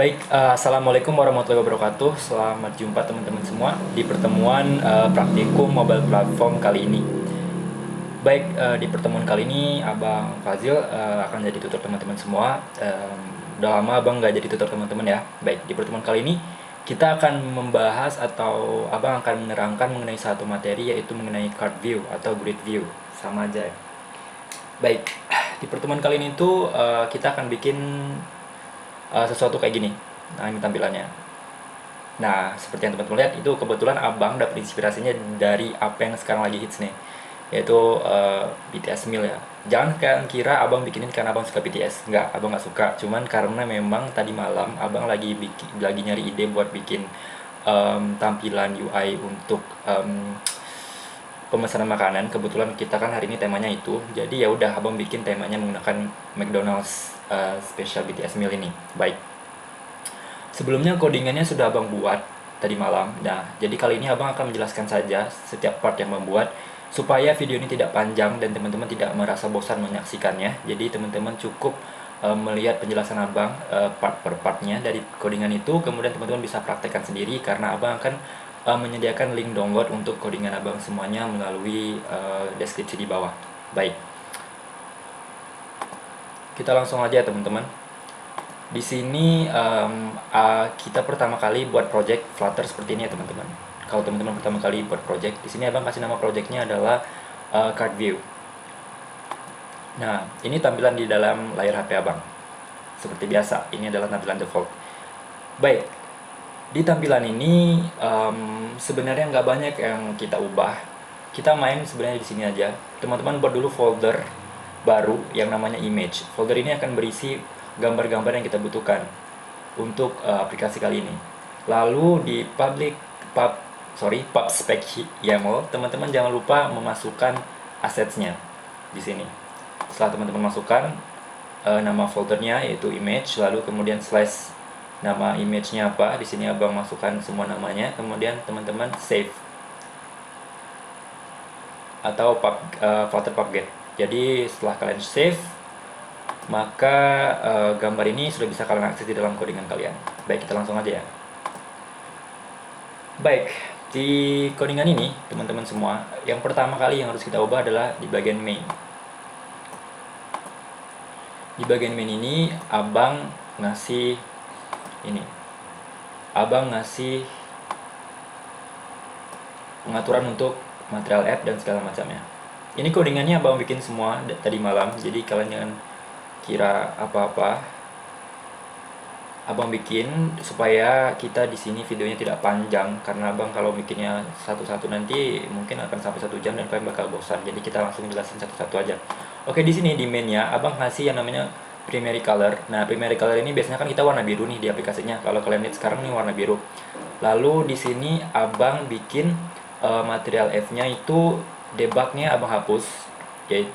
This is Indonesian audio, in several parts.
Baik, Assalamualaikum warahmatullahi wabarakatuh. Selamat jumpa teman-teman semua di pertemuan praktikum mobile platform kali ini. Baik, di pertemuan kali ini Abang Fazil akan jadi tutor teman-teman semua. Udah lama Abang nggak jadi tutor teman-teman ya. Baik, di pertemuan kali ini kita akan membahas atau Abang akan menerangkan mengenai satu materi, yaitu mengenai card view atau grid view. Sama aja ya. Baik, di pertemuan kali ini tuh kita akan bikin sesuatu kayak gini. Nah, ini tampilannya. Nah, seperti yang teman-teman lihat, itu kebetulan Abang dapat inspirasinya dari apa yang sekarang lagi hits nih, yaitu BTS Meal ya. Jangan kalian kira Abang bikin ini karena Abang suka BTS. Enggak, Abang nggak suka. Cuman karena memang tadi malam Abang lagi nyari ide buat bikin tampilan UI untuk pemesanan makanan. Kebetulan kita kan hari ini temanya itu. Jadi ya udah Abang bikin temanya menggunakan McDonald's special BTS Meal ini. Baik. Sebelumnya codingannya sudah Abang buat tadi malam. Nah, jadi kali ini Abang akan menjelaskan saja setiap part yang Abang buat supaya video ini tidak panjang dan teman-teman tidak merasa bosan menyaksikannya. Jadi teman-teman cukup melihat penjelasan Abang part per partnya dari codingan itu, kemudian teman-teman bisa praktekkan sendiri karena Abang akan menyediakan link download untuk codingan Abang semuanya melalui deskripsi di bawah. Baik. Kita langsung aja teman-teman. Di sini kita pertama kali buat project Flutter seperti ini ya teman-teman. Kalau teman-teman pertama kali buat project, di sini Abang kasih nama projectnya adalah card view. Nah, ini tampilan di dalam layar HP Abang. Seperti biasa, ini adalah tampilan default. Baik, di tampilan ini sebenarnya nggak banyak yang kita ubah. Kita main sebenarnya di sini aja. Teman-teman buat dulu folder baru yang namanya image. Folder ini akan berisi gambar-gambar yang kita butuhkan untuk aplikasi kali ini. Lalu di pub spec YAML, teman-teman jangan lupa memasukkan assets-nya di sini. Setelah teman-teman masukkan nama foldernya yaitu image, lalu kemudian slash nama image-nya apa, di sini Abang masukkan semua namanya, kemudian teman-teman save atau Flutter pubget. Jadi setelah kalian save, maka gambar ini sudah bisa kalian akses di dalam codingan kalian. Baik, kita langsung aja ya. Baik, di codingan ini teman-teman semua, yang pertama kali yang harus kita ubah adalah di bagian main. Di bagian main ini Abang ngasih ini. Abang ngasih pengaturan untuk material app dan segala macamnya. Ini codingannya Abang bikin semua tadi malam, jadi kalian jangan kira apa-apa. Abang bikin supaya kita di sini videonya tidak panjang, karena Abang kalau bikinnya satu-satu nanti mungkin akan sampai 1 jam dan kalian bakal bosan. Jadi kita langsung jelasin satu-satu aja. Oke, di sini di mainnya Abang kasih yang namanya primary color. Nah, primary color ini biasanya kan kita warna biru nih di aplikasinya. Kalau kalian lihat sekarang nih warna biru. Lalu di sini Abang bikin material F-nya itu debugnya Abang hapus,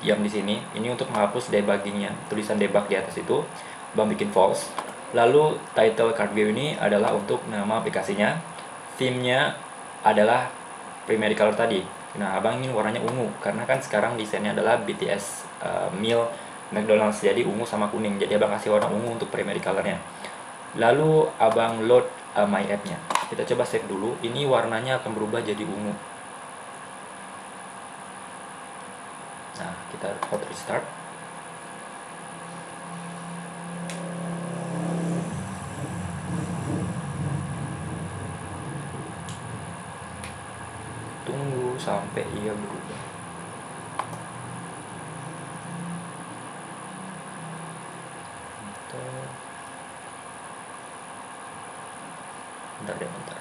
yang di sini. Ini untuk menghapus debuggingnya, tulisan debug di atas itu Abang bikin false. Lalu title card view ini adalah untuk nama aplikasinya. Theme-nya adalah primary color tadi. Nah, Abang ingin warnanya ungu karena kan sekarang desainnya adalah BTS Meal McDonald's, jadi ungu sama kuning. Jadi Abang kasih warna ungu untuk primary colornya. Lalu Abang load my app-nya. Kita coba save dulu. Ini warnanya akan berubah jadi ungu. Nah, kita hot restart. Tunggu sampai ia berubah. Bentar deh, bentar.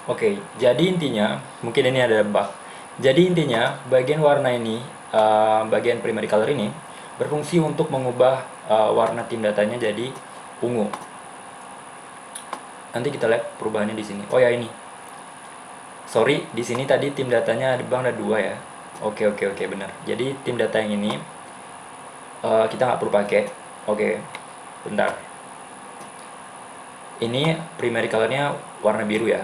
Oke, jadi intinya, mungkin ini ada bug. Jadi intinya, bagian warna ini, bagian primary color ini, berfungsi untuk mengubah warna tim datanya jadi ungu. Nanti kita lihat perubahannya di sini. Oh ya ini, sorry, di sini tadi tim datanya Bang ada 2 ya. Oke, benar. Jadi tim data yang ini kita nggak perlu pakai. Oke, bentar. Ini primary colornya warna biru ya.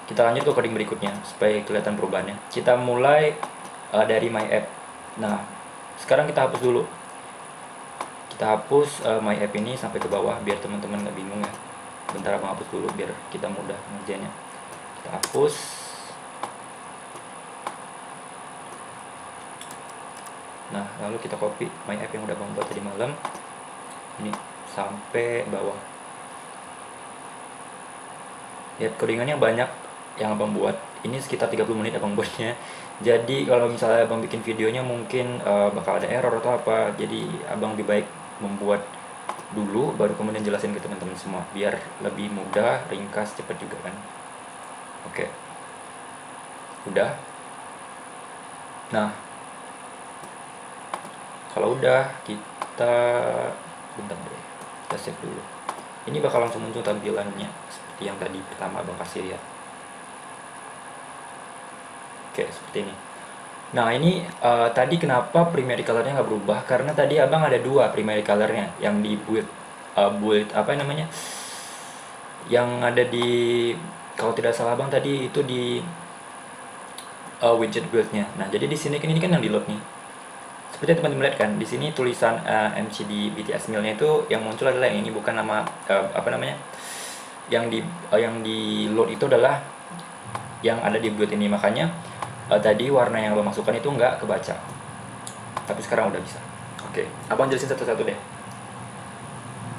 Kita lanjut ke coding berikutnya supaya kelihatan perubahannya. Kita mulai dari my app. Nah, sekarang kita hapus dulu. Kita hapus my app ini sampai ke bawah biar teman-teman nggak bingung ya. Bentar, aku hapus dulu biar kita mudah ngerjainnya. Kita hapus. Nah, lalu kita copy my app yang udah Bang buat tadi malam. Ini sampai bawah. Lihat codingannya banyak yang Abang buat. Ini sekitar 30 menit Abang buatnya. Jadi kalau misalnya Abang bikin videonya mungkin bakal ada error atau apa. Jadi Abang lebih baik membuat dulu baru kemudian jelasin ke teman-teman semua biar lebih mudah, ringkas, cepat juga kan. Oke. Udah. Nah, kalau udah kita bentar deh. Kita save dulu. Ini bakal langsung muncul tampilannya seperti yang tadi pertama Abang kasih lihat. Oke, seperti ini. Nah, ini tadi kenapa primary colornya nggak berubah? Karena tadi Abang ada dua primary colornya yang di build apa namanya? Yang ada di, kalau tidak salah Abang tadi itu di widget buildnya. Nah, jadi di sini kan ini kan yang di load nih. Seperti teman-teman lihat kan, di sini tulisan MCD BTS Mill-nya itu yang muncul adalah yang ini, bukan nama apa namanya? Yang di load itu adalah yang ada di build ini. Makanya tadi warna yang Abang masukkan itu nggak kebaca. Tapi sekarang udah bisa. Oke, Abang jelasin satu-satu deh.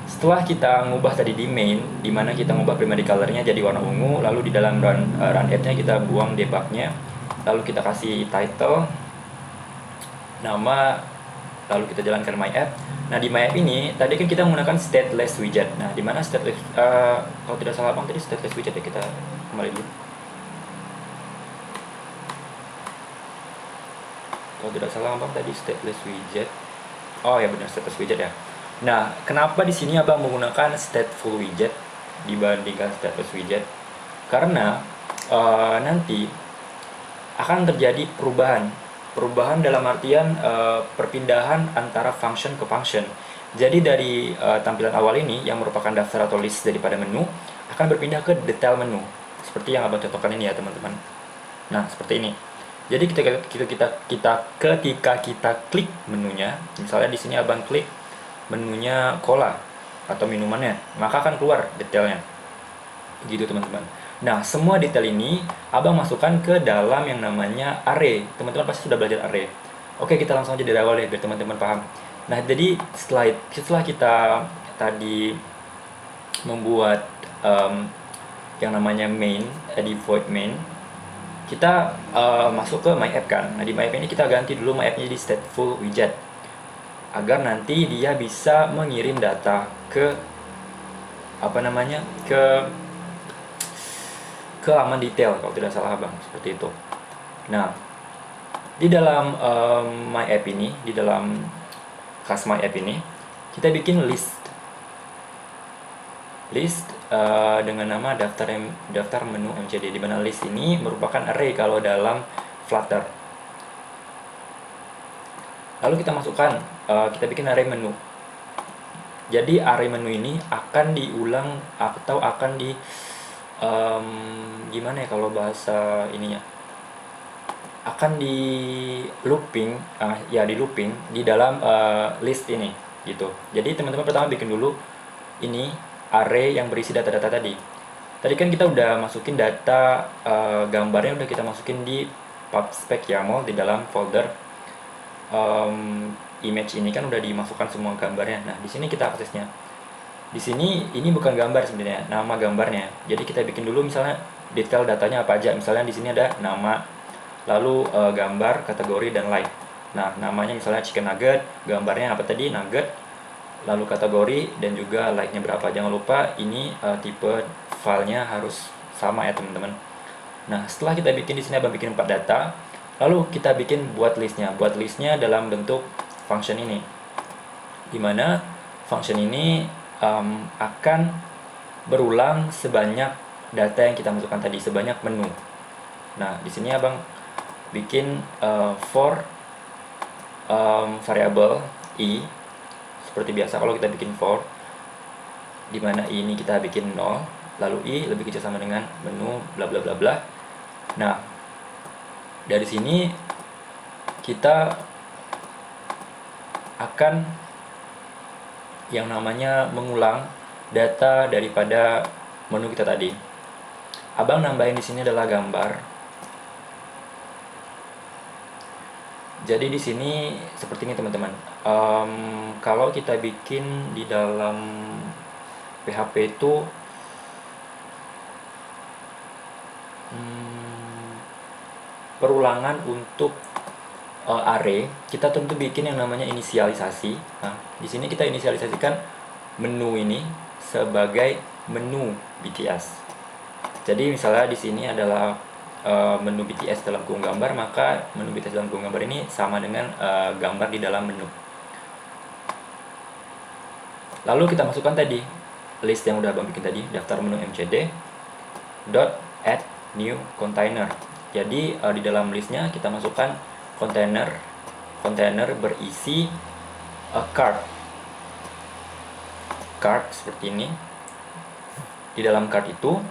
Setelah kita ngubah tadi di main, dimana kita ngubah primary colornya jadi warna ungu, lalu di dalam run app-nya kita buang debugnya, lalu kita kasih title, nama, lalu kita jalankan my app. Nah, di my app ini tadi kan kita menggunakan stateless widget. Nah, dimana stateless kalau tidak salah Abang tadi stateless widget ya, kita kembali dulu. Kalau tidak salah Abang tadi stateless widget. Oh ya benar, stateless widget ya. Nah, kenapa di sini Abang menggunakan stateful widget dibandingkan stateless widget? Karena nanti akan terjadi perubahan dalam artian perpindahan antara function ke function. Jadi dari tampilan awal ini yang merupakan daftar atau list daripada menu akan berpindah ke detail menu. Seperti yang Abang contohkan ini ya, teman-teman. Nah, seperti ini. Jadi ketika kita klik menunya, misalnya di sini Abang klik menunya cola atau minumannya, maka akan keluar detailnya. Gitu, teman-teman. Nah, semua detail ini Abang masukkan ke dalam yang namanya array. Teman-teman pasti sudah belajar array. Oke, kita langsung aja dari awal deh biar teman-teman paham. Nah, jadi setelah kita tadi membuat yang namanya main, di void main, kita masuk ke my app kan. Nah, di my app ini kita ganti dulu my app-nya jadi stateful widget agar nanti dia bisa mengirim data ke apa namanya, ke halaman detail kalau tidak salah Abang, seperti itu. Nah, di dalam my app ini, di dalam class my app ini kita bikin list dengan nama daftar menu MCD, di mana list ini merupakan array kalau dalam Flutter. Lalu kita masukkan, kita bikin array menu. Jadi array menu ini akan diulang atau akan di gimana ya kalau bahasa ininya, akan di looping, di looping di dalam list ini gitu. Jadi teman-teman pertama bikin dulu ini array yang berisi data-data tadi. Tadi kan kita udah masukin data gambarnya, udah kita masukin di pubspec YAML di dalam folder image ini kan udah dimasukkan semua gambarnya. Nah, di sini kita aksesnya. Di sini ini bukan gambar sebenarnya, nama gambarnya. Jadi kita bikin dulu misalnya detail datanya apa aja. Misalnya di sini ada nama, lalu gambar, kategori dan like. Nah, namanya misalnya chicken nugget, gambarnya apa tadi? Nugget. Lalu kategori dan juga like-nya berapa. Jangan lupa ini tipe filenya harus sama ya, teman-teman. Nah, setelah kita bikin di sini Abang bikin 4 data. Lalu kita bikin buat listnya. Buat listnya dalam bentuk function ini, dimana function ini akan berulang sebanyak data yang kita masukkan tadi, sebanyak menu. Nah, di sini Abang bikin for variable i seperti biasa kalau kita bikin for, dimana i ini kita bikin 0, lalu i lebih kecil sama dengan menu bla bla bla bla. Nah, dari sini kita akan yang namanya mengulang data daripada menu kita tadi. Abang nambahin di sini adalah gambar. Jadi di sini seperti ini teman-teman. Kalau kita bikin di dalam PHP itu perulangan untuk array, kita tentu bikin yang namanya inisialisasi. Nah, di sini kita inisialisasikan menu ini sebagai menu BTS. Jadi misalnya di sini adalah menu BTS dalam kurung gambar, maka menu BTS dalam kurung gambar ini sama dengan gambar di dalam menu. Lalu kita masukkan tadi list yang udah abang bikin tadi, daftar menu mcd dot add new container. Jadi di dalam listnya kita masukkan container berisi card seperti ini. Di dalam card itu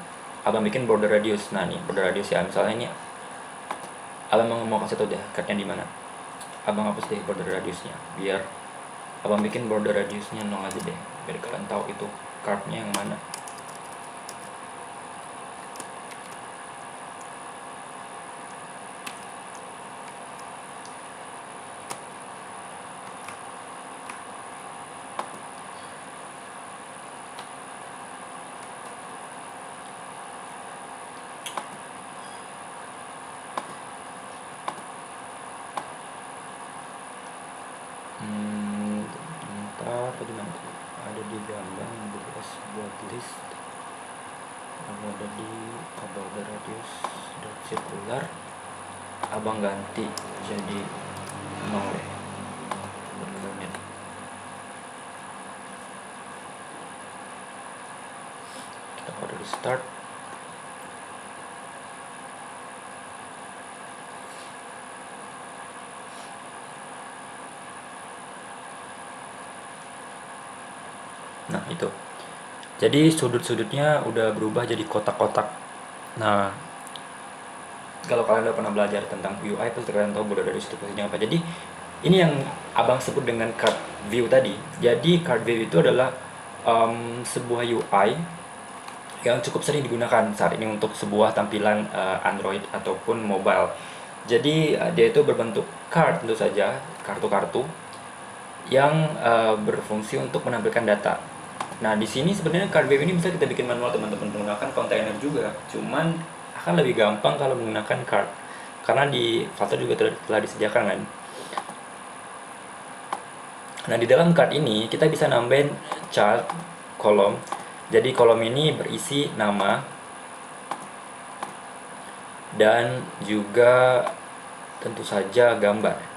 abang bikin border radius. Nah, nih border radius ya, misalnya ini abang mau kasih tau deh cardnya di mana. Abang hapus deh border radiusnya, biar abang bikin border radiusnya 0 aja deh, biar kalian tahu itu cardnya yang mana. Tadi mana? Ada di gambar BTS buat list, ada di border radius dan circular. Abang ganti jadi 0 ya. Kita pada di start. Nah, itu. Jadi sudut-sudutnya udah berubah jadi kotak-kotak. Nah, kalau kalian udah pernah belajar tentang UI, pasti kalian tahu border radius itu fungsinya apa. Jadi ini yang abang sebut dengan card view tadi. Jadi card view itu adalah sebuah UI yang cukup sering digunakan saat ini untuk sebuah tampilan Android ataupun mobile. Jadi dia itu berbentuk card, tentu saja kartu-kartu yang berfungsi untuk menampilkan data. Nah, di sini sebenarnya card view ini bisa kita bikin manual teman-teman, menggunakan kontainer juga. Cuman akan lebih gampang kalau menggunakan card, karena di Flutter juga telah disediakan kan. Nah, di dalam card ini kita bisa nambahin child kolom. Jadi kolom ini berisi nama dan juga tentu saja gambar.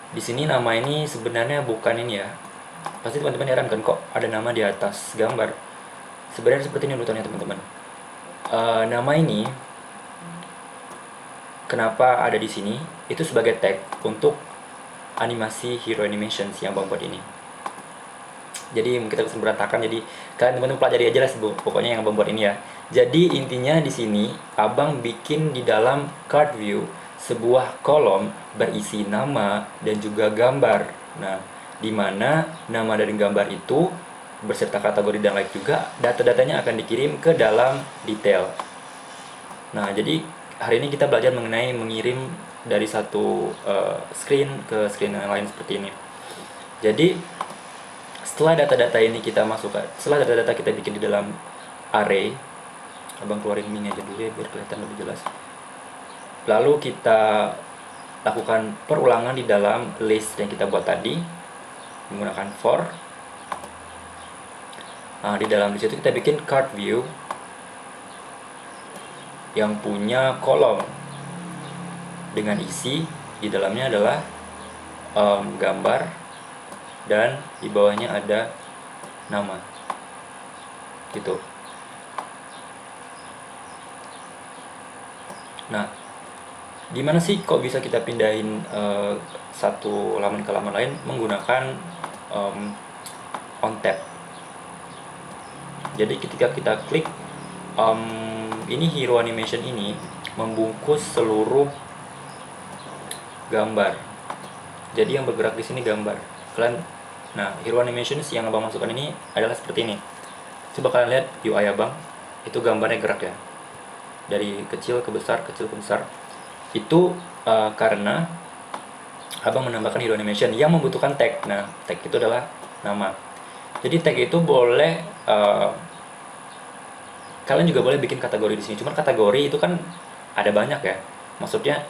Di sini nama ini sebenarnya bukan ini ya. Pasti teman-teman heran kan, kok ada nama di atas gambar. Sebenarnya seperti ini urutannya teman-teman. Nama ini kenapa ada di sini? Itu sebagai tag untuk animasi hero animations yang abang buat ini. Jadi mungkin kita berantakan, jadi kalian teman-teman pelajari aja lah pokoknya yang abang buat ini ya. Jadi intinya di sini abang bikin di dalam card view sebuah kolom berisi nama dan juga gambar. Nah, di mana nama dan gambar itu beserta kategori dan like juga data-datanya akan dikirim ke dalam detail. Nah, jadi hari ini kita belajar mengenai mengirim dari satu screen ke screen yang lain seperti ini. Jadi setelah data-data ini kita masukkan, setelah data-data kita bikin di dalam array, abang keluarin ini aja dulu ya biar kelihatan lebih jelas. Lalu kita lakukan perulangan di dalam list yang kita buat tadi menggunakan for. Nah, di dalam list itu kita bikin card view yang punya kolom dengan isi di dalamnya adalah gambar dan di bawahnya ada nama gitu. Nah, gimana sih kok bisa kita pindahin satu halaman ke halaman lain menggunakan on tab. Jadi ketika kita klik ini hero animation ini membungkus seluruh gambar. Jadi yang bergerak di sini gambar. Nah, hero animation yang abang masukkan ini adalah seperti ini. Coba kalian lihat UI abang, itu gambarnya gerak ya. Dari kecil ke besar, kecil ke besar. Itu karena abang menambahkan hero animation yang membutuhkan tag. Nah, tag itu adalah nama. Jadi tag itu boleh kalian juga boleh bikin kategori di sini. Cuman kategori itu kan ada banyak ya. Maksudnya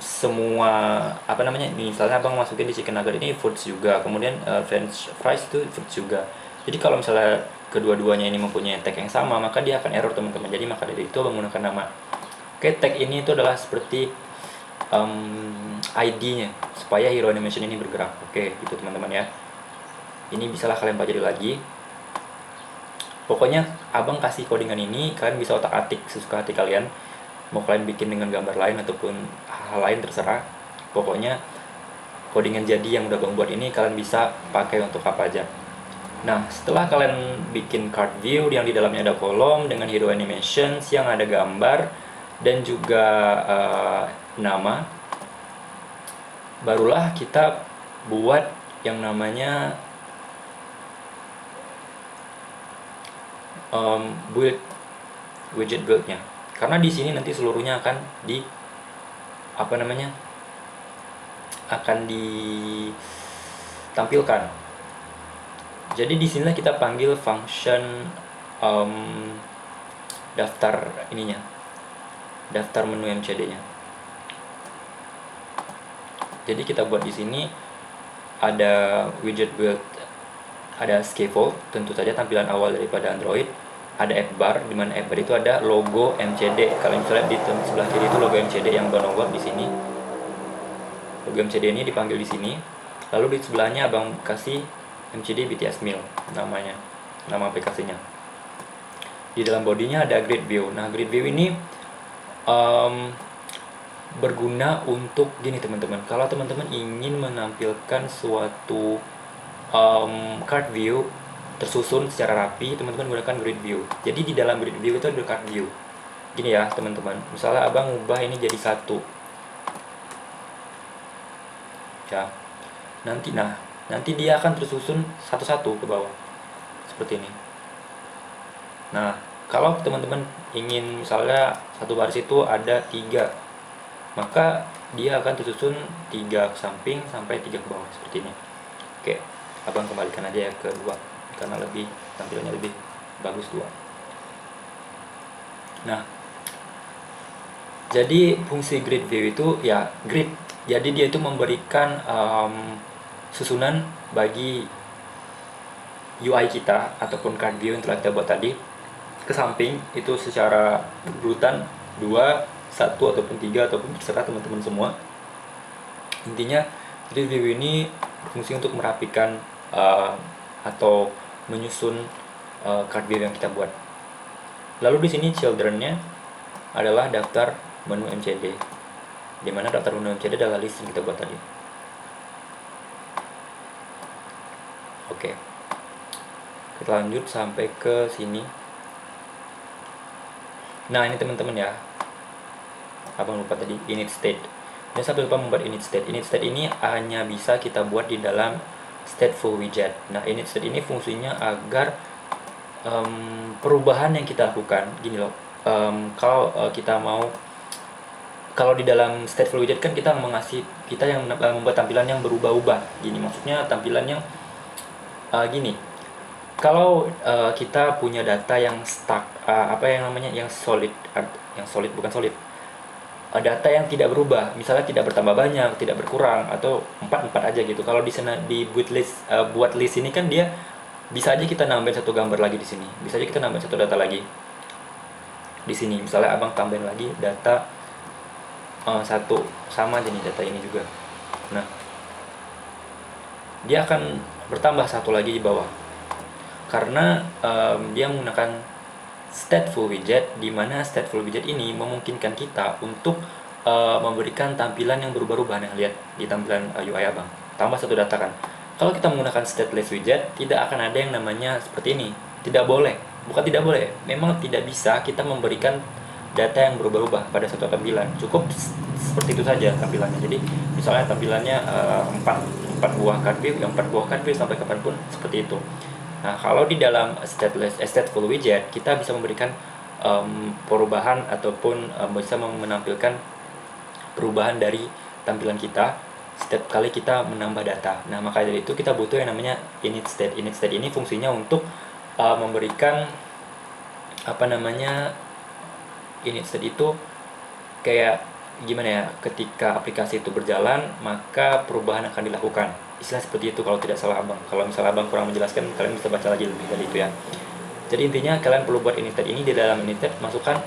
semua apa namanya, misalnya abang masukin di chicken nugget ini foods juga, kemudian french fries itu foods juga. Jadi kalau misalnya kedua-duanya ini mempunyai tag yang sama, maka dia akan error teman-teman. Jadi maka dari itu abang menggunakan nama. Oke, tag ini itu adalah seperti ID-nya supaya hero animation ini bergerak. Oke, gitu teman-teman ya. Ini bisalah kalian pelajari lagi. Pokoknya abang kasih codingan ini, kalian bisa otak-atik sesuka hati kalian. Mau kalian bikin dengan gambar lain ataupun hal lain terserah. Pokoknya codingan jadi yang udah abang buat ini kalian bisa pakai untuk apa aja. Nah, setelah kalian bikin card view yang di dalamnya ada kolom dengan hero animations yang ada gambar dan juga nama, barulah kita buat yang namanya build widget buildnya, karena di sini nanti seluruhnya akan ditampilkan. Jadi di sinilah kita panggil function daftar ininya, daftar menu MCD-nya. Jadi kita buat di sini ada widget build, ada scaffold, tentu saja tampilan awal daripada Android, ada app bar, di mana app bar itu ada logo MCD. Kalau misalnya di sebelah kiri itu logo MCD yang abang buat di sini. Logo MCD ini dipanggil di sini. Lalu di sebelahnya abang kasih MCD BTS Meal namanya, nama aplikasinya. Di dalam bodinya ada grid view. Nah, grid view ini berguna untuk gini teman-teman. Kalau teman-teman ingin menampilkan suatu card view tersusun secara rapi, teman-teman gunakan grid view. Jadi di dalam grid view itu ada card view. Gini ya teman-teman, misalnya abang ubah ini jadi 1 ya, nanti dia akan tersusun satu-satu ke bawah seperti ini. Nah, kalau teman-teman ingin misalnya satu baris itu ada 3, maka dia akan tersusun 3 ke samping sampai 3 ke bawah seperti ini. Oke, abang kembalikan aja ya ke 2 karena tampilannya lebih bagus 2. Nah, jadi fungsi grid view itu ya grid. Jadi dia itu memberikan susunan bagi UI kita ataupun card view yang telah kita buat tadi ke samping itu secara berurutan 2, 1 ataupun 3 ataupun terserah teman-teman semua. Intinya grid view ini berfungsi untuk merapikan atau menyusun card view yang kita buat. Lalu di sini children-nya adalah daftar menu MCD, di mana daftar menu MCD adalah list yang kita buat tadi. Oke, kita lanjut sampai ke sini. Nah, ini teman-teman ya, abang lupa tadi init state. Dan sampai lupa membuat init state. Init state ini hanya bisa kita buat di dalam stateful widget. Nah, init state ini fungsinya agar perubahan yang kita lakukan gini loh. Kalau di dalam stateful widget kan kita yang membuat tampilan yang berubah-ubah. Gini maksudnya tampilan yang gini. Kalau kita punya data yang stuck, yang solid bukan solid. Data yang tidak berubah, misalnya tidak bertambah banyak, tidak berkurang, atau 4 aja gitu. Kalau di sana di buat list ini kan dia bisa aja kita nambahin satu gambar lagi di sini, bisa aja kita nambahin satu data lagi di sini. Misalnya abang tambahin lagi data 1, sama aja nih data ini juga. Nah, dia akan bertambah 1 lagi di bawah karena dia menggunakan stateful widget, di mana stateful widget ini memungkinkan kita untuk memberikan tampilan yang berubah-ubah. Nah, lihat di tampilan UI Abang. Tambah satu data kan. Kalau kita menggunakan stateless widget, tidak akan ada yang namanya seperti ini. Tidak boleh. Bukan tidak boleh, memang tidak bisa kita memberikan data yang berubah-ubah pada satu tampilan. Cukup seperti itu saja tampilannya. Jadi misalnya tampilannya 4 buah card view, yang 4 buah card view sampai kapanpun seperti itu. Nah, kalau di dalam stateful widget, kita bisa memberikan perubahan ataupun bisa menampilkan perubahan dari tampilan kita setiap kali kita menambah data. Nah, maka dari itu kita butuh yang namanya init state. Init state ini fungsinya untuk memberikan init state itu kayak gimana ya, ketika aplikasi itu berjalan maka perubahan akan dilakukan. Istilah seperti itu kalau tidak salah Abang. Kalau misalnya Abang kurang menjelaskan, kalian bisa baca lagi lebih dari itu ya. Jadi intinya kalian perlu buat init state ini. Di dalam init state masukkan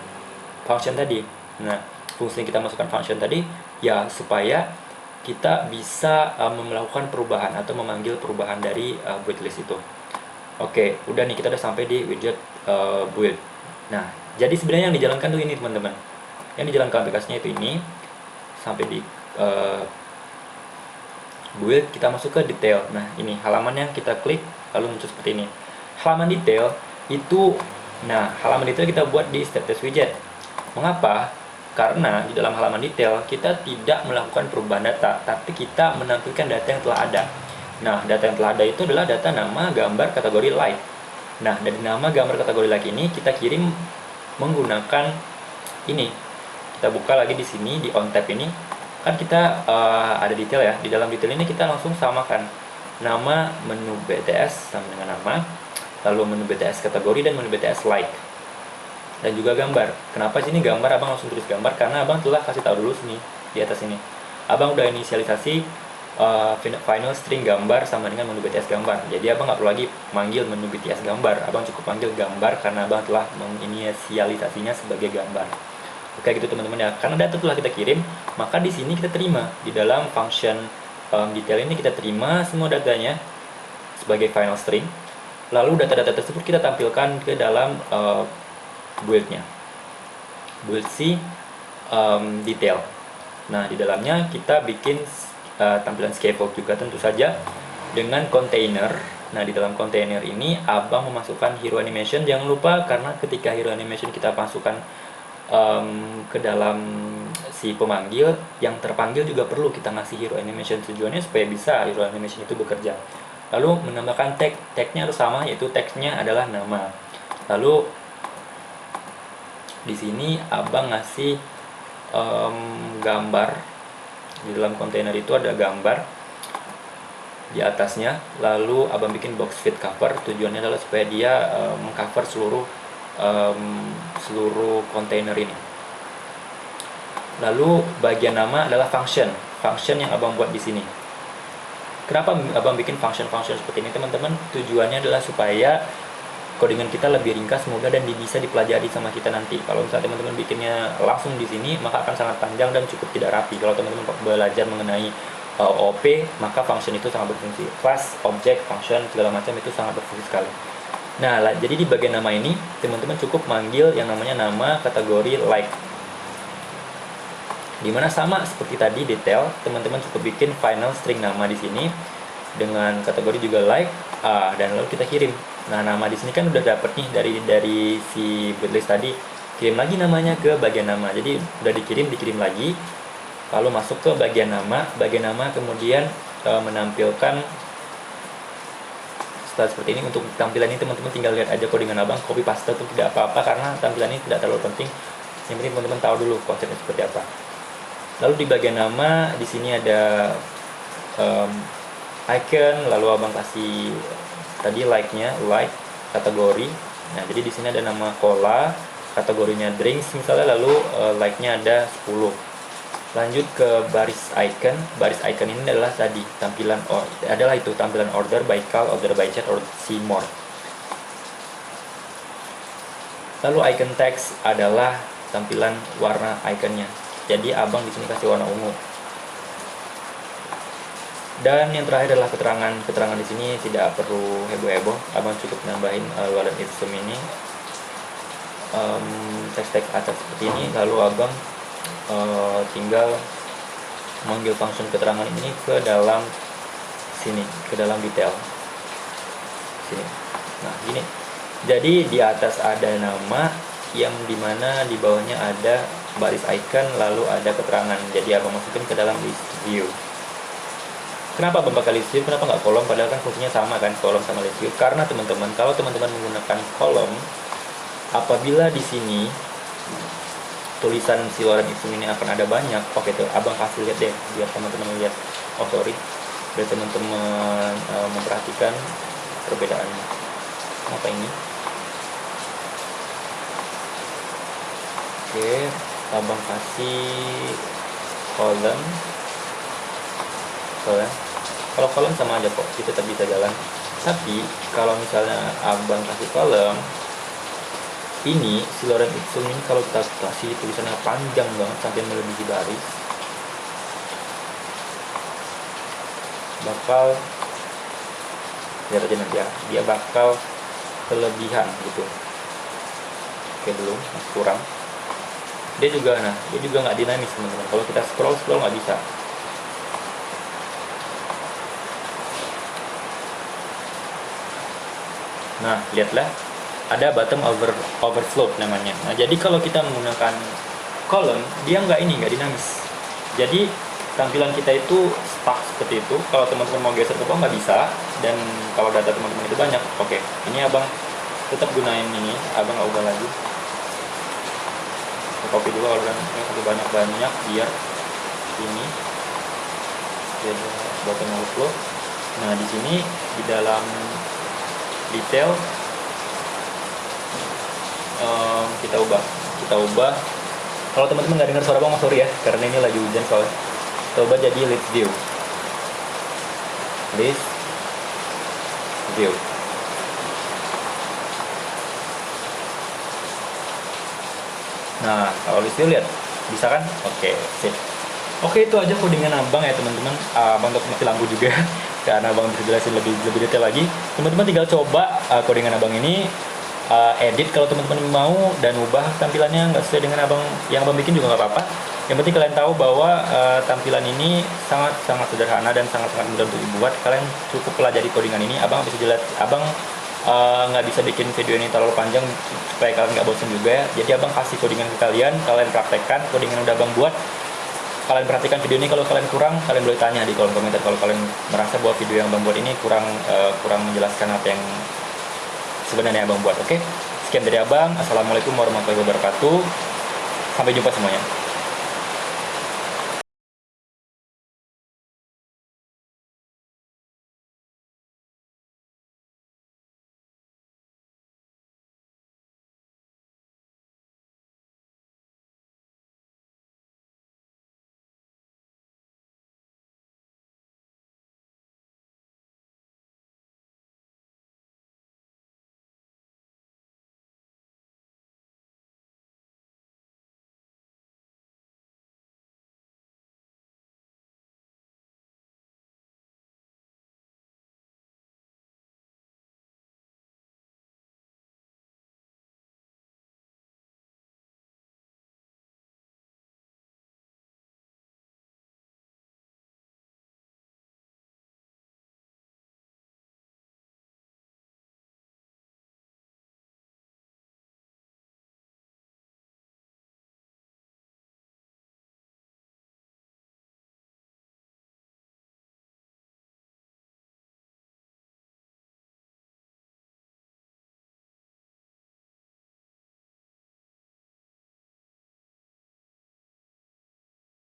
function tadi. Nah, fungsi kita masukkan function tadi ya supaya kita bisa melakukan perubahan atau memanggil perubahan dari build list itu. Oke, udah nih, kita udah sampai di widget build. Nah, jadi sebenarnya yang dijalankan tuh ini teman-teman. Yang dijalankan aplikasinya itu ini. Sampai di build, kita masuk ke detail. Nah, ini halamannya, kita klik lalu muncul seperti ini. Halaman detail itu, halaman detail kita buat di stateless widget. Mengapa? Karena di dalam halaman detail kita tidak melakukan perubahan data, tapi kita menampilkan data yang telah ada. Nah, data yang telah ada itu adalah data nama, gambar, kategori like. Nah, dari nama, gambar, kategori like ini kita kirim menggunakan ini. Kita buka lagi di sini di on tab ini. Kan kita ada detail ya. Di dalam detail ini kita langsung samakan nama menu BTS sama dengan nama, lalu menu BTS kategori dan menu BTS like. Dan juga gambar. Kenapa sini gambar? Abang langsung tulis gambar karena Abang telah kasih tahu dulu sini di atas ini. Abang udah inisialisasi final string gambar sama dengan menu BTS gambar. Jadi Abang nggak perlu lagi manggil menu BTS gambar. Abang cukup panggil gambar karena Abang telah menginisialisasinya sebagai gambar. Oke gitu teman-teman ya. Karena data telah kita kirim, maka di sini kita terima di dalam function detail ini kita terima semua datanya sebagai final string. Lalu data-data tersebut kita tampilkan ke dalam build-nya, build si detail. Nah, di dalamnya kita bikin tampilan scaffold juga tentu saja dengan container. Nah, di dalam container ini Abang memasukkan hero animation. Jangan lupa, karena ketika hero animation kita masukkan ke dalam si pemanggil, yang terpanggil juga perlu kita ngasih hero animation. Tujuannya supaya bisa hero animation itu bekerja. Lalu menambahkan tag-nya harus sama, yaitu tag-nya adalah nama. Lalu di sini Abang ngasih gambar. Di dalam kontainer itu ada gambar di atasnya. Lalu Abang bikin box fit cover. Tujuannya adalah supaya dia mengcover seluruh kontainer ini. Lalu bagian nama adalah function yang Abang buat di sini. Kenapa Abang bikin function seperti ini teman-teman? Tujuannya adalah supaya codingan kita lebih ringkas, mudah, dan bisa dipelajari sama kita nanti. Kalau misalnya teman-teman bikinnya langsung di sini, maka akan sangat panjang dan cukup tidak rapi. Kalau teman-teman belajar mengenai OP, maka function itu sangat berfungsi. Class, object, function, segala macam itu sangat berfungsi sekali. Nah, jadi di bagian nama ini, teman-teman cukup manggil yang namanya nama, kategori, like. Dimana sama seperti tadi detail, teman-teman cukup bikin final string nama di sini dengan kategori juga like, dan lalu kita kirim. Nah, nama di sini kan udah dapet nih dari si build list tadi. Kirim lagi namanya ke bagian nama. Jadi udah dikirim lagi. Lalu masuk ke bagian nama. Bagian nama kemudian menampilkan setelah seperti ini. Untuk tampilan ini teman-teman tinggal lihat aja codingan Abang, copy paste itu tidak apa-apa karena tampilan ini tidak terlalu penting. Yang penting teman-teman tahu dulu konsepnya seperti apa. Lalu di bagian nama di sini ada icon, lalu Abang kasih tadi like-nya, like, kategori. Nah, jadi di sini ada nama cola, kategorinya drinks misalnya, lalu like-nya ada 10. Lanjut ke baris icon. Baris icon ini adalah tadi tampilan tampilan order by call, order by chat, or see more. Lalu icon text adalah tampilan warna iconnya. Jadi Abang di sini kasih warna ungu. Dan yang terakhir adalah keterangan di sini tidak perlu heboh-heboh. Abang cukup nambahin wallet item ini. teks-teks acak seperti ini, lalu abang tinggal manggil function keterangan ini ke dalam sini, ke dalam detail sini. Nah gini, jadi di atas ada nama yang dimana di bawahnya ada baris icon lalu ada keterangan, jadi abang masukin ke dalam list view. Kenapa abang pakai list view, kenapa nggak kolom, padahal kan fungsinya sama kan, kolom sama list view? Karena teman-teman, kalau teman-teman menggunakan kolom, apabila di sini tulisan si lorem ipsum ini akan ada banyak, oke tuh abang kasih lihat deh biar teman-teman lihat, biar teman-teman memperhatikan perbedaannya. Apa ini? Oke, abang kasih kolom. Kalau kolom sama aja kok, kita tetap bisa jalan. Tapi kalau misalnya abang kasih kolom, ini si lorem ipsum ini kalau kita kasih tulisannya panjang banget sampai melebihi baris, bakal lihat aja nanti ya, dia bakal kelebihan gitu. Oke, belum, masih kurang. Dia juga nggak dinamis teman-teman. Kalau kita scroll nggak bisa. Nah, lihatlah ada bottom overflow namanya. Nah, jadi kalau kita menggunakan kolom, dia nggak dinamis. Jadi tampilan kita itu stuck seperti itu. Kalau teman-teman mau geser ke bawah nggak bisa, dan kalau data teman-teman itu banyak, oke. Ini abang tetap gunain ini, abang nggak ubah lagi. Copy dulu kalau ini banyak biar ini jadi bottom overflow. Nah, di sini di dalam detail kita ubah. Kalau teman-teman nggak dengar suara bang, sorry ya, karena ini lagi hujan soalnya. Kita ubah jadi list view. Nah, kalau list view lihat bisa kan? Oke, sip. Oke, itu aja codingan abang ya teman-teman. Abang untuk mati lampu juga karena abang bisa jelasin lebih detail lagi. Teman-teman tinggal coba codingan abang ini, edit kalau teman-teman mau, dan ubah tampilannya nggak sesuai dengan yang abang bikin juga nggak apa-apa. Yang penting kalian tahu bahwa tampilan ini sangat sederhana dan sangat mudah untuk dibuat. Kalian cukup pelajari codingan ini. Abang bisa jelas, abang nggak bisa bikin video ini terlalu panjang supaya kalian nggak bosan juga ya. Jadi abang kasih codingan ke kalian praktekkan codingan yang udah abang buat. Kalian perhatikan video ini, kalau kalian kurang, kalian boleh tanya di kolom komentar. Kalau kalian merasa bahwa video yang abang buat ini kurang menjelaskan apa yang sebenarnya abang buat. Oke, sekian dari abang. Assalamualaikum warahmatullahi wabarakatuh. Sampai jumpa semuanya.